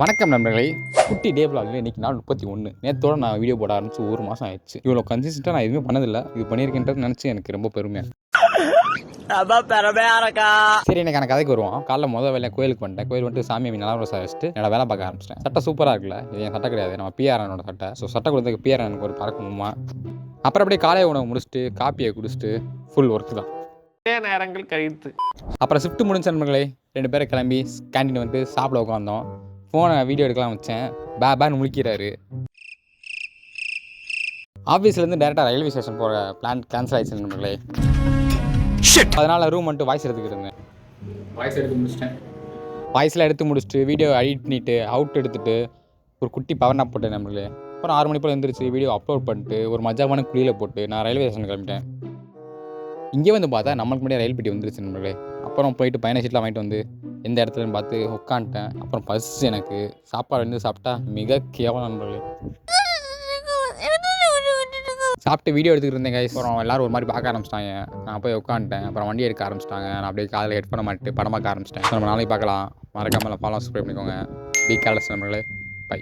வணக்கம் நண்பர்களே. குட்டி டே விலாகில் இன்றைக்கி நாள் 31. நேற்றோட நான் வீடியோ போட ஆரம்பிச்சு 1 மாதம் ஆயிடுச்சு. இவ்வளோ கன்சிஸ்டண்டாக நான் எதுவுமே பண்ணதில்லை. இது பண்ணியிருக்கேன்றது நினச்சி எனக்கு ரொம்ப பெருமையாக. சரி, எனக்கு எனக்கு கதைக்கு வருவோம். காலைல வேலையை கோயிலுக்கு வந்துட்டேன். கோயில் வந்துட்டு சாமி நல்லா வச்சுட்டு என்னோட வேலை பார்க்க ஆரம்பிச்சிட்டேன். சட்டை சூப்பராக இருக்குல்ல, இது என் சட்டை கிடையாது, நம்ம பிஆர்எனோட சட்டை. ஸோ சட்டை கொடுத்ததுக்கு பிஆர்என் எனக்கு ஒரு பறக்கணுமா. அப்புறம் அப்படியே காலை உணவு முடிச்சுட்டு காப்பியை குடிச்சிட்டு ஃபுல் ஒர்க்கு தான் நேரங்கள் கழித்து. அப்புறம் ஷிஃப்ட் முடிஞ்ச நண்பர்களே 2 பேரை கிளம்பி கேண்டீன் வந்து சாப்பிட உட்காந்தோம். ஃபோனை வீடியோ எடுக்கலாம் வச்சேன். பேன்னு முழிக்கிறாரு. ஆஃபீஸ்லேருந்து டேரெக்டாக ரயில்வே ஸ்டேஷன் போகிற பிளான் கேன்சல் ஆகிடுச்சு நண்பர்களே. அதனால் ரூம் வந்துட்டு வாய்ஸ் எடுத்துக்கிட்டு இருந்தேன். வாய்ஸ்லாம் எடுத்து முடிச்சுட்டு வீடியோ எடிட் பண்ணிவிட்டு அவுட் எடுத்துகிட்டு ஒரு குட்டி பவர் நாப் போட்டேன் நண்பர்களே. அப்புறம் 6 மணி போல் எழுந்திரிச்சு வீடியோ அப்லோட் பண்ணிட்டு ஒரு மஜாவான குழியில் போட்டு நான் ரயில்வே ஸ்டேஷன் கிளம்பிட்டேன். இங்கே வந்து பார்த்தா நம்மளுக்கு முன்னாடி ரயில் பெட்டி வந்துருச்சு நண்பர்களே. அப்புறம் போயிட்டு பயண சீட்லாம் வாங்கிட்டு வந்து எந்த இடத்துலன்னு பார்த்து உட்காந்துட்டேன். அப்புறம் பசிச்சு எனக்கு சாப்பாடு வந்து சாப்பிட்டா மிக கேவலம் நண்பர்களே. சாப்பிட்டு வீடியோ எடுத்துக்கிட்டு இருந்தேன் கைஸ். அப்புறம் எல்லோரும் ஒரு மாதிரி பார்க்க ஆரம்பிச்சிட்டாங்க. நான் போய் உட்காந்துட்டேன். அப்புறம் வண்டி எடுக்க ஆரம்பிச்சிட்டாங்க. நான் அப்படியே காதில் ஹெட் பண்ண மாட்டேன் படம் பார்க்க ஆரம்பிச்சிட்டேன். நம்ம நாளைக்கு பார்க்கலாம். மறக்காமல் ஃபாலோ சப்ஸ்கிரைப் பண்ணிக்கோங்க. பி கேர்லெஸ் நண்பர்களே. பை.